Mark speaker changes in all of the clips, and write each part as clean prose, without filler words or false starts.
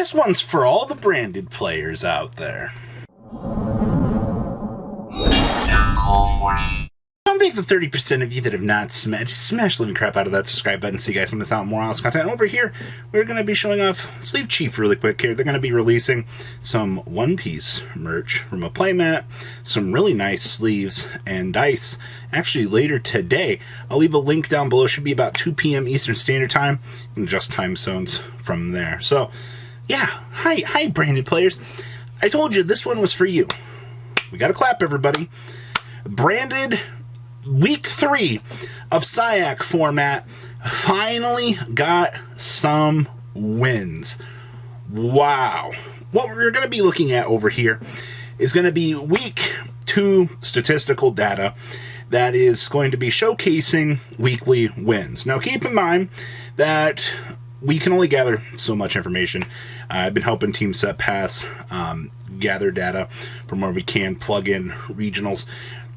Speaker 1: This one's for all the branded players out there. Don't make the 30% of you that have not smash living crap out of that subscribe button so you guys don't miss out on more Alice content. Over here, we're going to be showing off Sleeve Chief really quick here. They're going to be releasing some One Piece merch from a playmat, some really nice sleeves and dice. Actually, later today, I'll leave a link down below. It should be about 2 p.m. Eastern Standard Time, and adjust time zones from there. So, yeah, hi branded players. I told you this one was for you. We got to clap, everybody. Branded Week 3 of SIAC format finally got some wins. Wow. What we're going to be looking at over here is going to be Week 2 statistical data that is going to be showcasing weekly wins. Now, keep in mind that we can only gather so much information. I've been helping Team Set Pass gather data from where we can plug in regionals.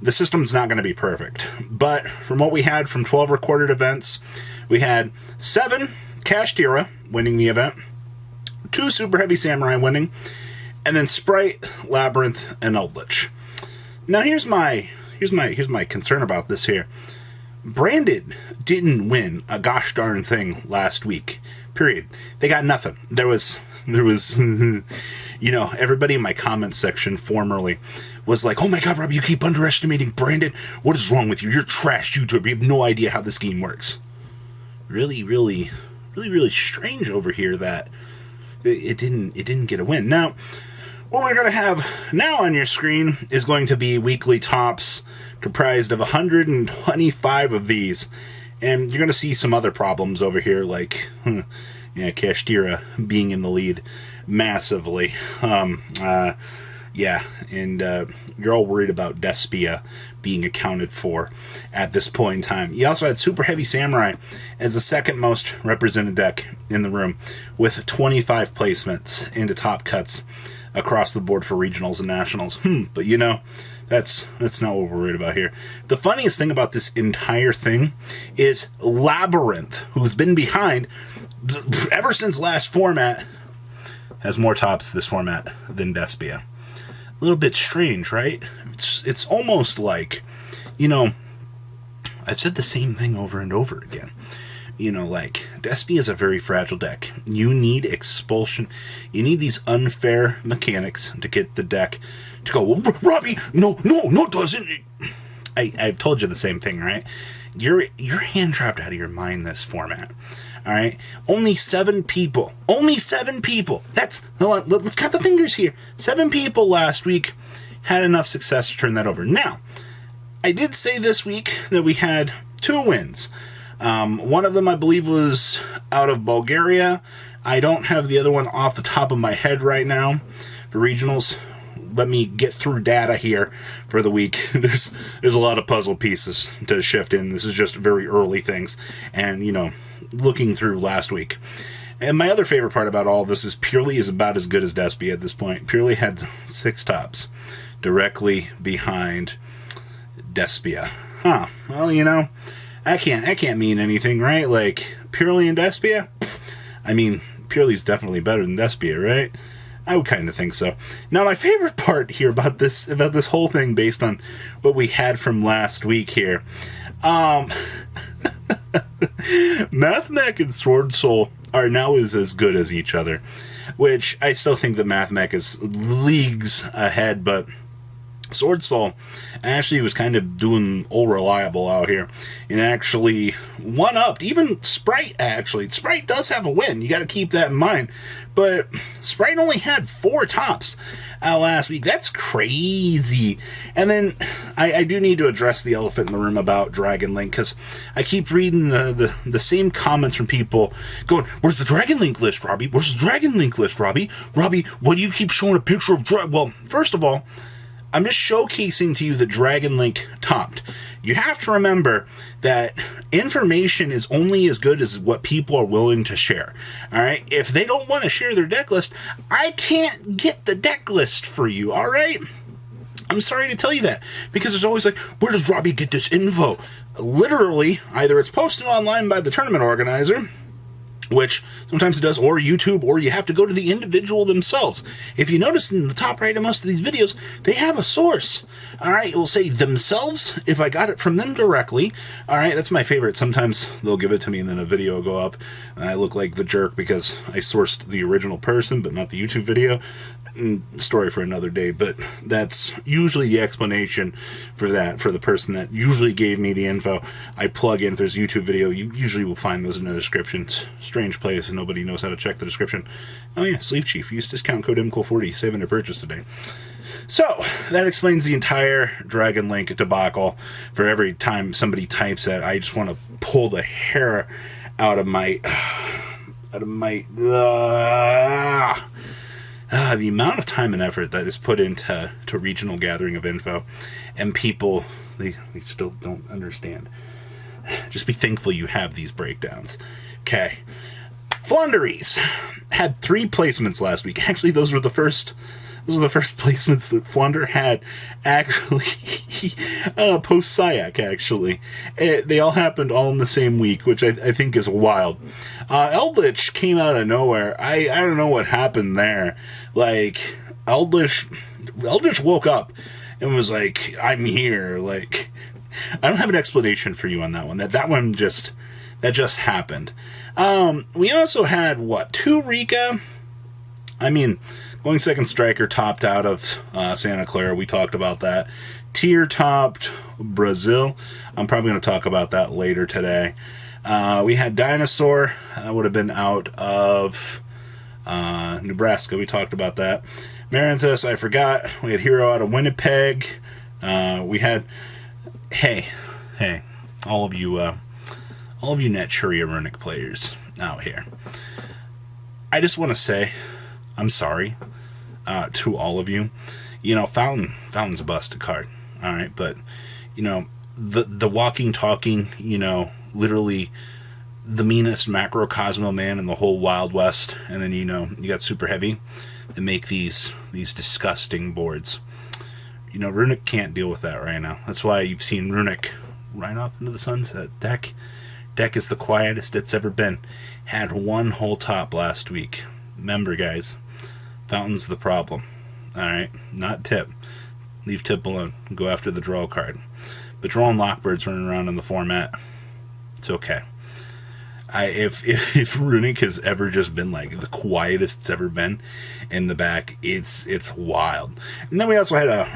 Speaker 1: The system's not going to be perfect, but from what we had from 12 recorded events, we had 7 Kashtira winning the event, 2 Super Heavy Samurai winning, and then Sprite, Labyrinth, and Eldritch. Now here's my concern about this here. Branded didn't win a gosh darn thing last week. Period. They got nothing. There was you know, everybody in my comments section formerly was like, oh my god, Rob, you keep underestimating Branded. What is wrong with you? You're trash YouTuber. You have no idea how this game works. Really strange over here that it didn't get a win. Now, what we're going to have now on your screen is going to be weekly tops comprised of 125 of these. And you're going to see some other problems over here, like Kashtira being in the lead massively. Yeah, and you're all worried about Despia being accounted for at this point in time. You also had Super Heavy Samurai as the second most represented deck in the room, with 25 placements into top cuts across the board for regionals and nationals. But you know, that's not what we're worried about here. The funniest thing about this entire thing is Labyrinth, who's been behind ever since last format, has more tops this format than Despia. A little bit strange, right? It's almost like, you know, I've said the same thing over and over again. You know, like, Despia is a very fragile deck. You need expulsion. You need these unfair mechanics to get the deck to go, well, Robbie, no, it doesn't. I've told you the same thing, right? You're hand-trapped out of your mind this format. All right, only 7 people. Only 7 people. Let's count the fingers here. 7 people last week had enough success to turn that over. Now, I did say this week that we had 2 wins. One of them, I believe, was out of Bulgaria. I don't have the other one off the top of my head right now for regionals. Let me get through data here for the week. There's a lot of puzzle pieces to shift in. This is just very early things, and you know, looking through last week. And my other favorite part about all of this is Purely is about as good as Despia at this point. Purely had 6 tops directly behind Despia. Well, you know, I can't mean anything, right? Like, Purely and Despia? I mean, Purely's definitely better than Despia, right? I would kind of think so. Now, my favorite part here about this whole thing, based on what we had from last week here, MathMech and Sword Soul are now as good as each other, which I still think that MathMech is leagues ahead, but Sword Soul actually was kind of doing all reliable out here and actually one-upped even Sprite. Actually, Sprite does have a win. You got to keep that in mind. But Sprite only had 4 tops last week. That's crazy. And then I do need to address the elephant in the room about Dragon Link, because I keep reading the same comments from people going, where's the Dragon Link list, Robbie? Where's the Dragon Link list, Robbie? Robbie, why do you keep showing a picture of Well, first of all, I'm just showcasing to you the Dragon Link topped. You have to remember that information is only as good as what people are willing to share. Alright? If they don't want to share their deck list, I can't get the deck list for you, alright? I'm sorry to tell you that, because there's always like, where does Robbie get this info? Literally, either it's posted online by the tournament organizer, which sometimes it does, or YouTube, or you have to go to the individual themselves. If you notice in the top right of most of these videos, they have a source. All right, it will say themselves if I got it from them directly. All right, that's my favorite. Sometimes they'll give it to me and then a video will go up and I look like the jerk because I sourced the original person but not the YouTube video. Story for another day, but that's usually the explanation for that, for the person that usually gave me the info. I plug in, if there's a YouTube video, you usually will find those in the descriptions. Strange place, and nobody knows how to check the description. Oh yeah, Sleeve Chief, use discount code MCOOL40, saving their purchase today. So, that explains the entire Dragon Link debacle. For every time somebody types that, I just want to pull the hair out of my... the amount of time and effort that is put into regional gathering of info, and people, they still don't understand. Just be thankful you have these breakdowns. Okay. Flunderies had 3 placements last week. Actually, those were the first placements that Flunder had, actually, post Syac, actually. They all happened all in the same week, which I think is wild. Eldritch came out of nowhere. I don't know what happened there. Like, Eldritch woke up and was like, I'm here. Like, I don't have an explanation for you on that one. That one just happened. We also had, 2 Rika? I mean... Going Second Striker topped out of Santa Clara. We talked about that. Tier topped Brazil. I'm probably going to talk about that later today. We had Dinosaur. That would have been out of Nebraska. We talked about that. Maranzas, I forgot. We had Hero out of Winnipeg. We had... Hey, all of you Naturia Runic players out here. I just want to say... I'm sorry to all of you. You know, Fountain's a busted card. All right, but you know, the walking, talking, you know, literally the meanest macrocosmo man in the whole Wild West, and then you know you got Super Heavy that make these disgusting boards. You know, Runic can't deal with that right now. That's why you've seen Runic right off into the sunset. Deck is the quietest it's ever been. Had 1 whole top last week. Remember, guys. Fountain's the problem. Alright? Not Tip. Leave Tip alone. Go after the draw card. But drawing Lockbirds running around in the format, it's okay. If Runic has ever just been like the quietest it's ever been in the back, it's wild. And then we also had a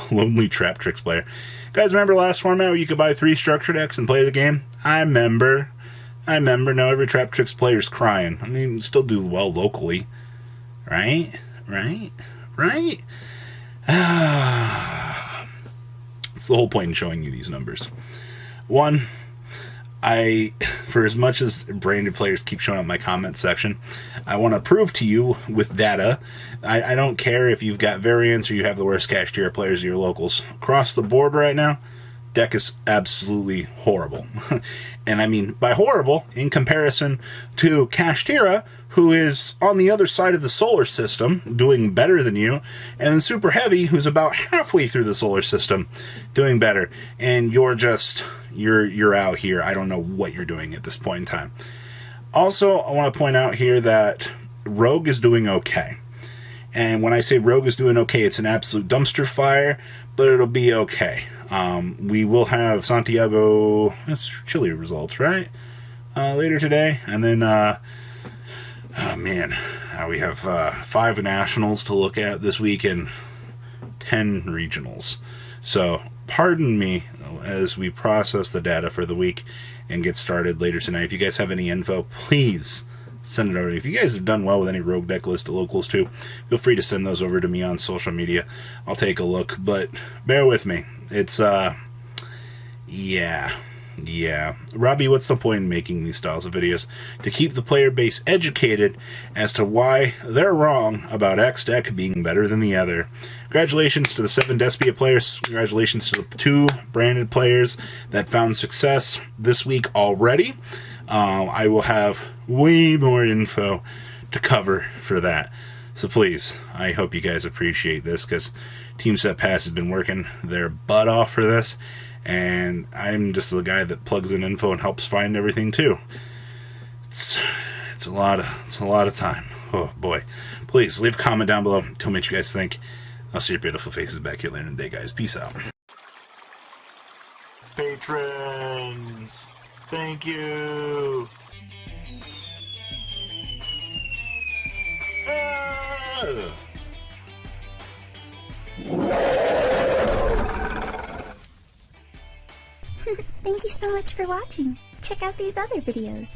Speaker 1: lonely Trap Tricks player. Guys, remember last format where you could buy 3 structure decks and play the game? I remember. Now every Trap Tricks player's crying. I mean, still do well locally. Right? It's the whole point in showing you these numbers. 1, for as much as branded players keep showing up in my comment section, I want to prove to you with data. I don't care if you've got variants or you have the worst cash tier players of your locals. Across the board right now, deck is absolutely horrible. And I mean by horrible in comparison to Kashtira, who is on the other side of the solar system, doing better than you, and then Super Heavy, who's about halfway through the solar system, doing better. And you're out here. I don't know what you're doing at this point in time. Also, I want to point out here that Rogue is doing okay. And when I say Rogue is doing okay, it's an absolute dumpster fire, but it'll be okay. We will have Santiago, that's Chile results, right? Later today. And then, we have 5 nationals to look at this week and 10 regionals. So, pardon me as we process the data for the week and get started later tonight. If you guys have any info, please send it over. If you guys have done well with any Rogue deck list at locals too, feel free to send those over to me on social media. I'll take a look, but bear with me. It's, yeah. Robbie, what's the point in making these styles of videos? To keep the player base educated as to why they're wrong about X deck being better than the other. Congratulations to the 7 Despia players. Congratulations to the 2 branded players that found success this week already. I will have way more info to cover for that. So please, I hope you guys appreciate this, because Team Set Pass has been working their butt off for this. And I'm just the guy that plugs in info and helps find everything too. It's a lot of time. Oh boy. Please leave a comment down below. Tell me what you guys think. I'll see your beautiful faces back here later in the day, guys. Peace out. Patrons, thank you.
Speaker 2: Thank you so much for watching. Check out these other videos.